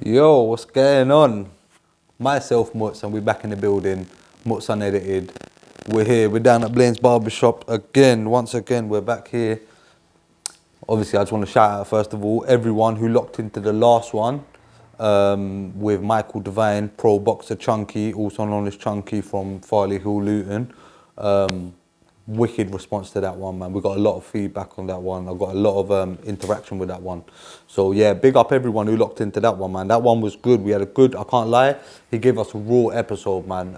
Yo, what's going on? Myself, Mutts, and we're back in the building. Mutss Unedited. We're here. We're down at Blaine's Barbershop again. Once again, we're back here. Obviously, I just want to shout out, first of all, everyone who locked into the last one with Michael Devine, pro boxer Chunky, also known as Chunky from Farley Hill, Luton. Wicked response to that one, man. We got a lot of feedback on that one. I got a lot of interaction with that one. So yeah, big up everyone who locked into that one, man. That one was good. We had a good, I can't lie, he gave us a raw episode, man.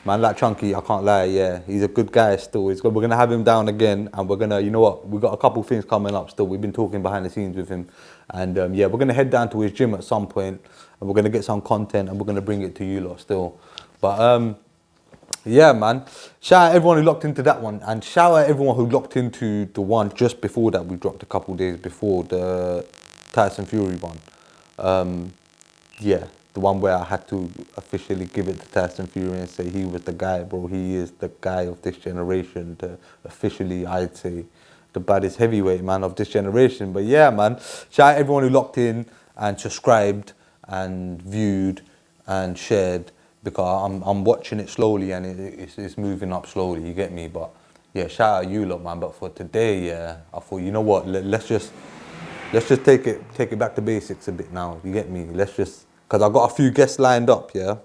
Man, like Chunky, I can't lie, yeah. He's a good guy still. We're going to have him down again, and we're going to, you know what, we've got a couple of things coming up still. We've been talking behind the scenes with him. And yeah, we're going to head down to his gym at some point, and we're going to get some content, and we're going to bring it to you lot still. But yeah, man. Shout out everyone who locked into that one, and shout out everyone who locked into the one just before that we dropped a couple of days before, the Tyson Fury one. Yeah, the one where I had to officially give it to Tyson Fury and say he was the guy, bro. He is the guy of this generation. Officially, I'd say the baddest heavyweight man of this generation. But yeah, man. Shout out everyone who locked in and subscribed and viewed and shared, because I'm watching it slowly and it's moving up slowly. You get me? But yeah, shout out you lot, man. But for today, yeah, I thought, you know what? Let's just take it back to basics a bit now. You get me? Let's just, because I got a few guests lined up, yeah.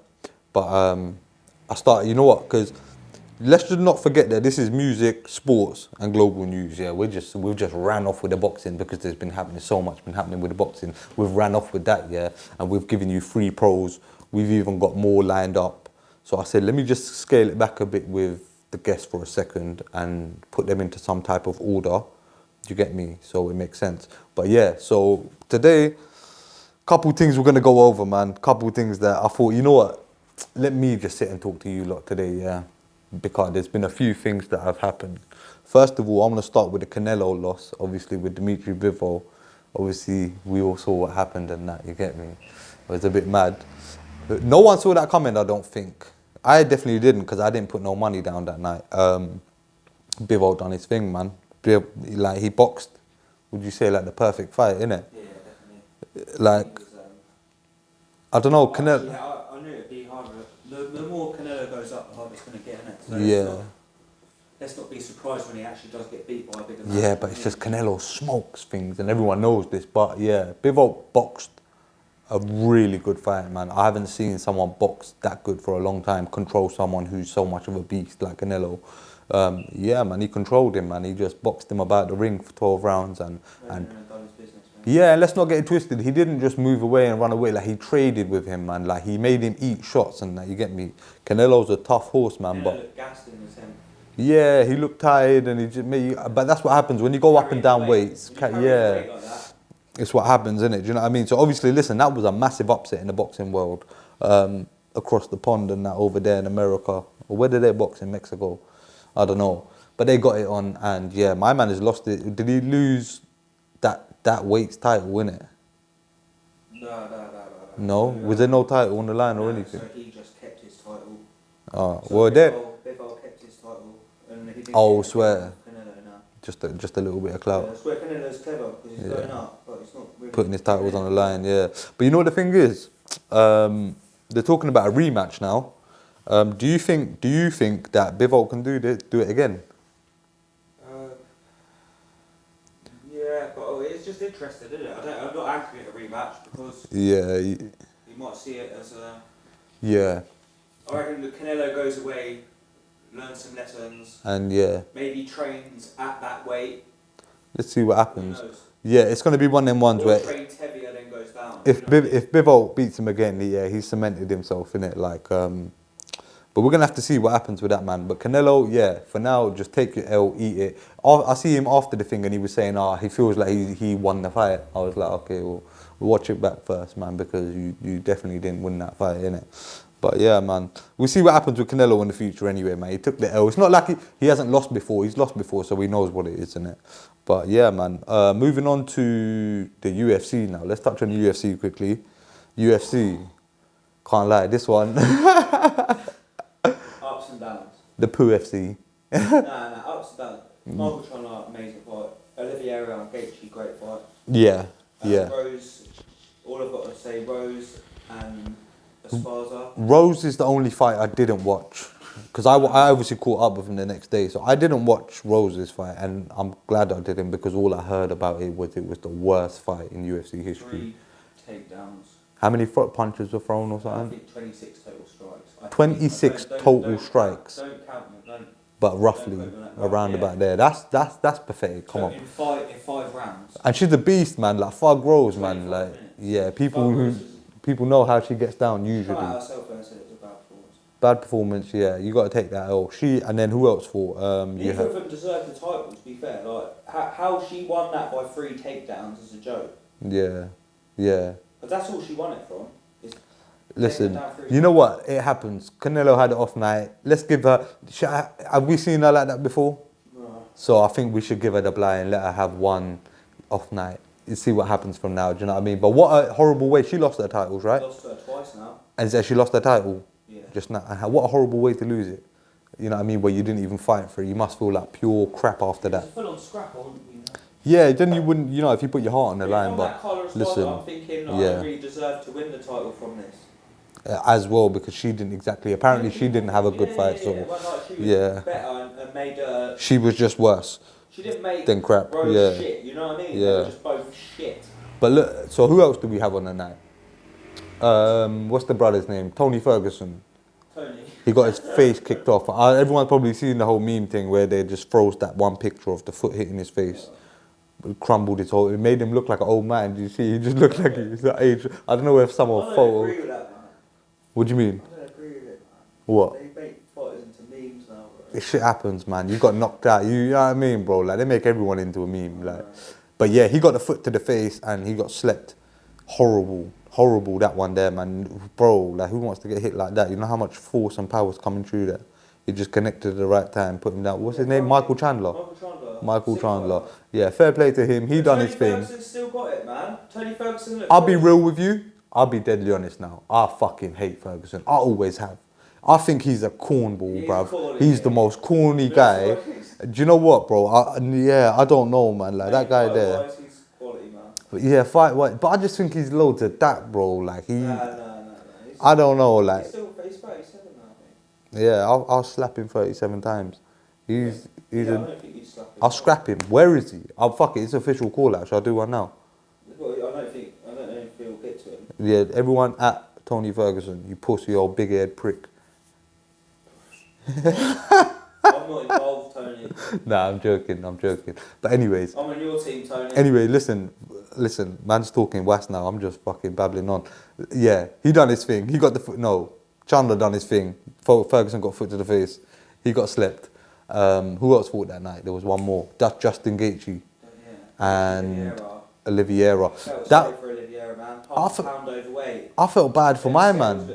But I started, you know what? Because let's just not forget that this is music, sports, and global news. Yeah, we've just ran off with the boxing because there's been happening so much been happening with the boxing. We've ran off with that, yeah, and we've given you 3 pros. We've even got more lined up. So I said, let me just scale it back a bit with the guests for a second and put them into some type of order. You get me? So it makes sense. But yeah, so today, couple things we're gonna go over, man. Couple things that I thought, you know what? Let me just sit and talk to you lot today, yeah. Because there's been a few things that have happened. First of all, I'm gonna start with the Canelo loss, obviously with Dimitri Bivol. Obviously, we all saw what happened and that. You get me? It was a bit mad. No one saw that coming, I don't think. I definitely didn't, because I didn't put no money down that night. Bivol done his thing, man. Like, he boxed, would you say, like the perfect fight, innit? Yeah, definitely. Like, I don't know, Canelo. Yeah, I knew it'd be harder. The more Canelo goes up, the harder it's going to get, innit? So Yeah. let's not be surprised when he actually does get beat by a bigger man. Yeah, but it's just Canelo smokes things, and everyone knows this. But yeah, Bivol boxed a really good fight, man. I haven't seen someone box that good for a long time, control someone who's so much of a beast like Canelo. Yeah, man, he controlled him, man. He just boxed him about the ring for 12 rounds. And done his business, man. yeah, let's not get it twisted. He didn't just move away and run away. Like, he traded with him, man. Like, he made him eat shots and that, you get me? Canelo's a tough horse, man. But Looked gassed in the sense. yeah, he looked tired and he just made. But that's what happens when you go up and down weights. Yeah. It's what happens, isn't it? Do you know what I mean? So obviously, listen, that was a massive upset in the boxing world, across the pond and that over there in America. Or where did they box, in Mexico? I don't know. But they got it on, and yeah, my man has lost it. Did he lose that weights title, innit? No? Was there no title on the line or anything? So he just kept his title. Oh, So well, there. Bivol kept his title. And he didn't Oh, get swear. Canelo now. Just a little bit of clout. Yeah, I swear Canelo's clever because he's going up, but it's not really Putting his titles on the line, yeah. But you know what the thing is? They're talking about a rematch now. Do you think that Bivol can do it again? Yeah, but it's just interesting, isn't it? I'm not angry at a rematch because Yeah. you might see it as a. Yeah. I reckon the Canelo goes away, learns some lessons, And yeah, maybe trains at that weight. let's see what Who happens. knows? Yeah, it's going to be one of them ones Or where trains heavier, then goes down. if Bivol beats him again, yeah, he's cemented himself in it. Like, but we're gonna have to see what happens with that, man. But Canelo, yeah, for now, just take your L, eat it. I see him after the thing, and he was saying, he feels like he won the fight. I was like, okay, well, we'll watch it back first, man, because you definitely didn't win that fight, innit? But yeah, man, we'll see what happens with Canelo in the future anyway, man. He took the L. It's not like he hasn't lost before. He's lost before, so he knows what it is, innit? But yeah, man. Moving on to the UFC now. Let's touch on the UFC quickly. UFC, can't lie, this one. Ups and downs. The Poo FC. Ups and downs. Michael Chandler, amazing fight. Oliviera and Gaethje, great fight. Yeah, yeah. Rose, all I've got to say, Rose and Esparza. Rose is the only fight I didn't watch. Because I obviously caught up with him the next day. So I didn't watch Rose's fight. And I'm glad I didn't because all I heard about it was the worst fight in UFC history. 3 takedowns. How many punches were thrown or I something? think 26 total strikes. 26 total strikes. Don't count them. But roughly around about there. That's pathetic. Come on. In 5 rounds. And she's a beast, man. Like Fug Rose, man. Like, yeah, people know how she gets down usually. Bad performance, yeah. You got to take that L. And then who else fought? Neither of them deserved the title, to be fair. Like how she won that by 3 takedowns is a joke. Yeah, yeah. But that's all she won it from. Listen, you know what? It happens. Canelo had an off night. Let's give her. Have we seen her like that before? No. So I think we should give her the blind and let her have one off night. You see what happens from now. Do you know what I mean? But what a horrible way. She lost her titles, right? Lost her twice now. And she lost her title. Yeah. Just now. And what a horrible way to lose it. You know what I mean? Where you didn't even fight for it. You must feel like pure crap after that. It's a full-on scrap, wouldn't you? Yeah, then you wouldn't. You know, if you put your heart on the line. But listen, I'm thinking I don't really deserve to win the title from this. As well, because she didn't exactly. Apparently, she didn't have a good fight. So well, she was better and made her. She was just worse. She didn't make than crap. Rose shit. You know what I mean? Yeah. They were just both shit. But look, so who else do we have on the night? What's the brother's name? Tony Ferguson. Tony. He got his face kicked off. Everyone's probably seen the whole meme thing where they just froze that one picture of the foot hitting his face. It crumbled his whole. It made him look like an old man. Did you see? He just looked like he's that age. I don't know if someone photo. Agree with that, man. What do you mean? I don't agree with it, man. What? They make fighters into memes now, bro. This shit happens, man. You got knocked out. You know what I mean, bro? Like, they make everyone into a meme. Like, but yeah, he got the foot to the face and he got slept. Horrible that one there, man. Bro, like, who wants to get hit like that? You know how much force and power is coming through there? He just connected at the right time, put him down. What's his name? Michael Chandler. Michael Chandler. Yeah, fair play to him. He done his thing. Tony Ferguson still got it, man. Tony Ferguson. I'll be real with you. I'll be deadly honest now. I fucking hate Ferguson. I always have. I think he's a cornball, bruv. He's the most corny guy. Do you know what, bro? I don't know, man. Like, that guy there. He's quality, man. But yeah, but I just think he's loads of that, bro. Like, he... No. I don't know, like... He's 37 now, I think. Yeah, I'll slap him 37 times. I don't think you'd slap him. I'll scrap him. Where is he? I'll fuck it. It's official call out. Shall I do one now? Well, I don't know if he'll get to him. Yeah, everyone at Tony Ferguson, you pussy old big head prick. I'm not involved, Tony. Nah, I'm joking. But anyways. I'm on your team, Tony. Anyway, listen, man's talking west now. I'm just fucking babbling on. Yeah, he done his thing. He got the foot. No, Chandler done his thing. Ferguson got foot to the face. He got slept. Who else fought that night? There was one more. That's Justin Gaethje and Oliveira. I felt bad for my man.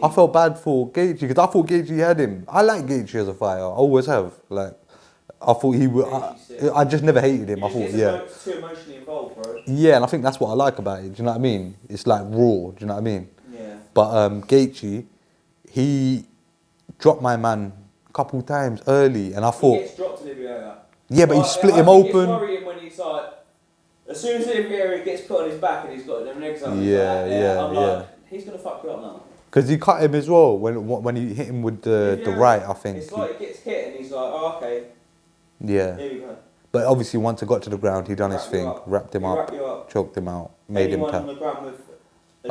I felt bad for Gaethje because I thought Gaethje had him. I like Gaethje as a fighter. I always have. Like, I thought he would. I just never hated him. I thought, too emotionally involved, bro. Yeah, and I think that's what I like about it. Do you know what I mean? It's like raw. Do you know what I mean? Yeah. But Gaethje, he dropped my man a couple times early, and I thought. He gets dropped to Oliveira. Yeah, but he split him open. It's worrying when he's like, as soon as Oliveira gets put on his back and he's got them legs up. I'm like, he's gonna fuck you up now. Because he cut him as well when he hit him with the right, I think. It's like he gets hit and he's like, oh, okay. Yeah. Here we go. But obviously, once it got to the ground, he done his thing, wrapped him up, choked him out, made him tap.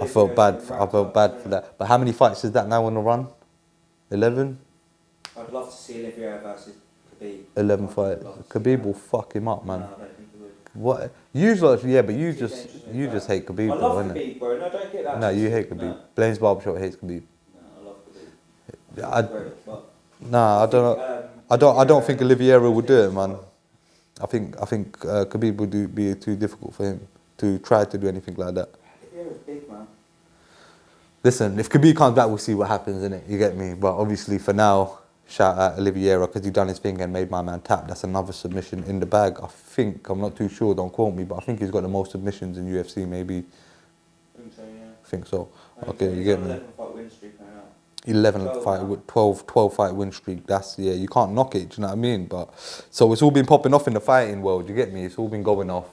I felt bad for that. But how many fights is that now on the run? 11? I'd love to see Oliveira versus Khabib. 11 fights. Khabib will fuck him up, man. No, I don't think he would. What? Yeah, but you just hate Khabib, I love innit? Khabib, bro. No, don't get that. No, you hate Khabib. No. Blaines Barbershop hates Khabib. No, I love Khabib. I don't think Oliveira would do it, man. I think Khabib would be too difficult for him to try to do anything like that. Oliveira's big, man. Listen, if Khabib comes back, we'll see what happens, innit? You get me? But obviously, for now, shout out Oliveira because he done his thing and made my man tap. That's another submission in the bag. I'm not too sure, don't quote me, but I think he's got the most submissions in UFC, maybe. I think so, yeah. I think so. Okay, you get me? 11 fight win streak now. 12 fight win streak. That's, yeah, you can't knock it, do you know what I mean? But so it's all been popping off in the fighting world, you get me? It's all been going off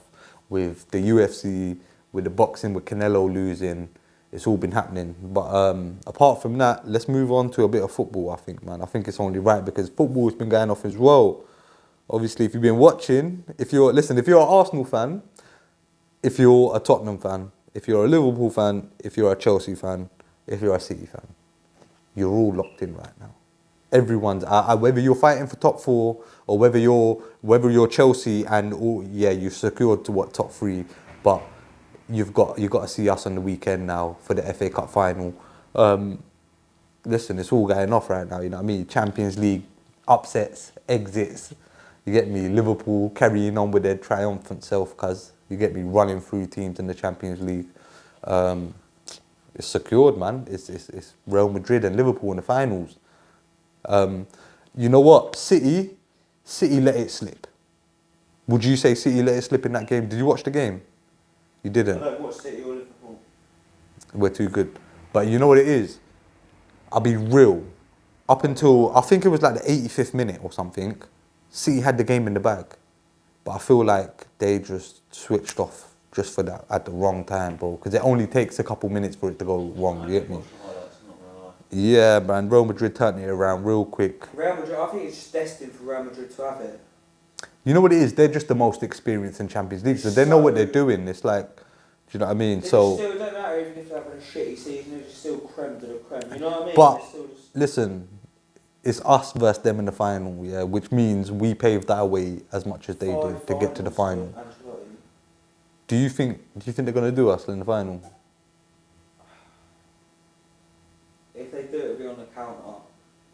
with the UFC, with the boxing, with Canelo losing, it's all been happening. But apart from that, let's move on to a bit of football, I think, man. I think it's only right because football's been going off as well. Obviously, if you've been watching, if you're an Arsenal fan, if you're a Tottenham fan, if you're a Liverpool fan, if you're a Chelsea fan, if you're a City fan, you're all locked in right now. Everyone's whether you're fighting for top four or whether you're Chelsea and you've secured to top three, but you've got to see us on the weekend now for the FA Cup final. Listen, it's all going off right now. You know what I mean? Champions League upsets, exits. You get me? Liverpool carrying on with their triumphant self, cuz you get me, running through teams in the Champions League. It's secured, man. It's Real Madrid and Liverpool in the finals. You know what? City let it slip. Would you say City let it slip in that game? Did you watch the game? You didn't? I don't watch City or Liverpool. We're too good. But you know what it is? I'll be real. Up until, I think it was like the 85th minute or something, City had the game in the bag. But I feel like they just switched off just for that at the wrong time, bro. Because it only takes a couple minutes for it to go wrong, you get me? Yeah, man, Real Madrid turned it around real quick. Real Madrid, I think it's just destined for Real Madrid to have it. You know what it is? They're just the most experienced in Champions League, so they know what they're doing. It's like, do you know what I mean? It So still don't matter even if they're having a shitty season, they're just still creme de la creme, you know what I mean? But just... listen, it's us versus them in the final, yeah, which means we paved our way as much as they did to get to the final. Do you think they're gonna do us in the final? If they do, it'll be on the counter.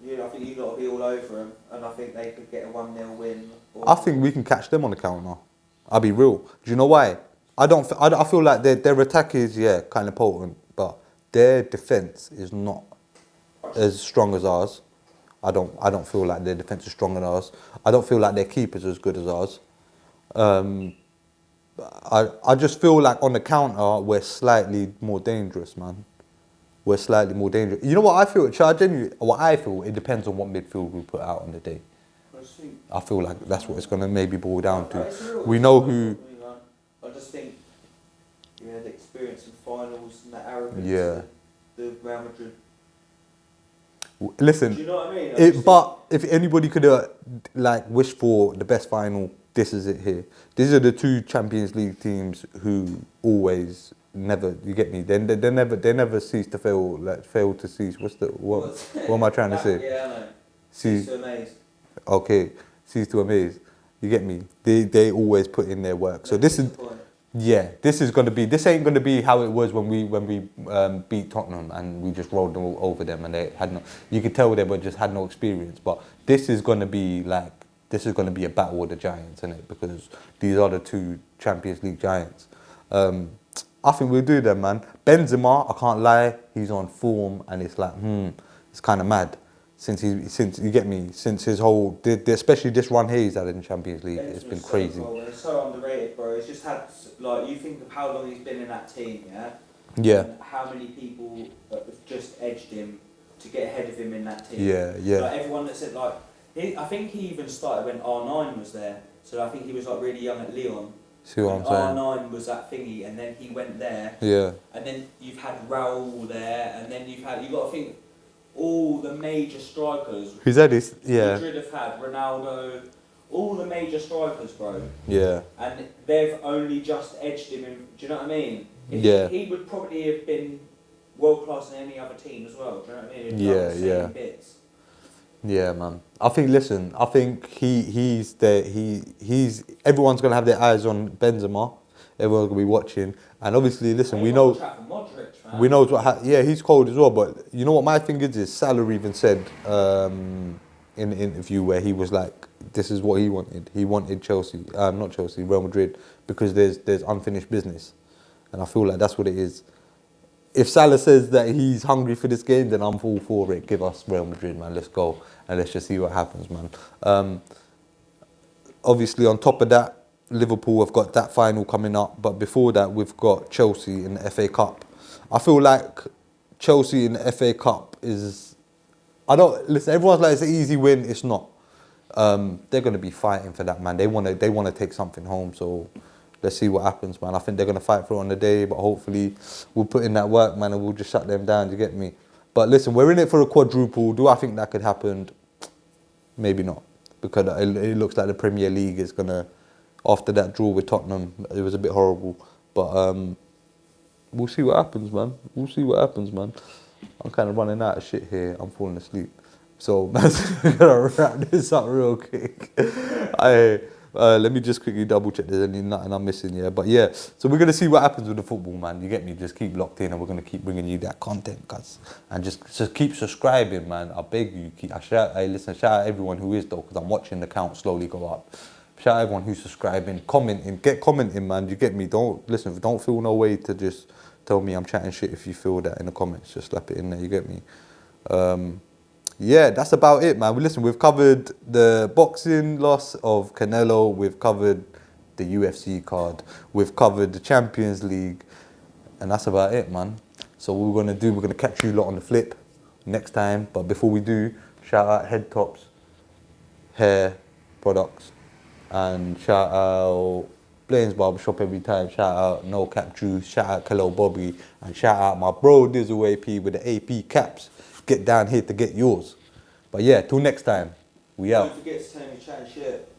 I think you've got to be all over them, and I think they could get a 1-0 win. I think we can catch them on the counter. I'll be real. Do you know why? I feel like their attack is kind of potent, but their defense is not as strong as ours. I don't feel like their defense is stronger than ours. I don't feel like their keeper's as good as ours. I just feel like on the counter we're slightly more dangerous, man. We're slightly more dangerous. You know what I feel? It depends on what midfield we put out on the day. I feel like that's what it's going to maybe boil down to. We know who... I just think the experience in finals and the arrogance of the Real Madrid. Listen, do you know what I mean? But if anybody could wish for the best final, this is it here. These are the two Champions League teams who always... Never, you get me. They never cease to fail. Fail to cease. What am I trying to say? Yeah, I know. Cease to amaze. Okay, cease to amaze. You get me. They always put in their work. So this is This ain't gonna be how it was when we beat Tottenham and we just rolled them over them and they had no. You could tell they had no experience. But this is gonna be a battle of the giants, isn't it? Because these are the two Champions League giants. I think we'll do them, man. Benzema, I can't lie, he's on form, and it's like, it's kind of mad. Since his whole, especially this run here he's had in the Champions League, it's been crazy. It's so underrated, bro. It's just had, you think of how long he's been in that team, yeah? Yeah. And how many people have just edged him to get ahead of him in that team. Yeah. Like everyone that said, I think he even started when R9 was there. So I think he was really young at Lyon. See what I'm saying? R9 was that thingy, and then he went there. Yeah. And then you've had Raul there, and then you've got to think all the major strikers. Who's had this? Yeah. Madrid have had Ronaldo, all the major strikers, bro. Yeah. And they've only just edged him. Do you know what I mean? He would probably have been world class in any other team as well. Do you know what I mean? Yeah. Bits. Yeah, man. I think everyone's gonna have their eyes on Benzema. Everyone's gonna be watching, and obviously, listen, we know he's cold as well. But you know what my thing is Salah even said in the interview where he was like, this is what he wanted. He wanted Real Madrid, because there's unfinished business, and I feel like that's what it is. If Salah says that he's hungry for this game, then I'm all for it. Give us Real Madrid, man. Let's go. And let's just see what happens, man. Obviously, on top of that, Liverpool have got that final coming up. But before that, we've got Chelsea in the FA Cup. I feel like Chelsea in the FA Cup is... Listen, everyone's like, it's an easy win. It's not. They're going to be fighting for that, man. They want to take something home. So, let's see what happens, man. I think they're gonna fight for it on the day, but hopefully we'll put in that work, man, and we'll just shut them down. You get me? But listen, we're in it for a quadruple. Do I think that could happen? Maybe not, because it looks like the Premier League is gonna. After that draw with Tottenham, it was a bit horrible. But we'll see what happens, man. We'll see what happens, man. I'm kind of running out of shit here. I'm falling asleep. So, man, we're gonna wrap this up real quick. Let me just quickly double check there's nothing I'm missing, yeah. But yeah, so we're gonna see what happens with the football, man. You get me? Just keep locked in, and we're gonna keep bringing you that content, guys. And just keep subscribing, man. I beg you. Shout out everyone who is though, because I'm watching the count slowly go up. Shout out everyone who's subscribing, commenting, get commenting, man. You get me? Don't feel no way to just tell me I'm chatting shit if you feel that in the comments. Just slap it in there. You get me? Yeah, that's about it, man. Listen, we've covered the boxing loss of Canelo. We've covered the UFC card. We've covered the Champions League. And that's about it, man. So what we're going to do, we're going to catch you lot on the flip next time. But before we do, shout out Head Tops Hair Products. And shout out Blaine's Barbershop every time. Shout out No Cap Juice. Shout out Khalil Bobby. And shout out my bro Dizzle AP with the AP caps. Get down here to get yours. But yeah, till next time. We out. Don't forget to tell me chat and shit.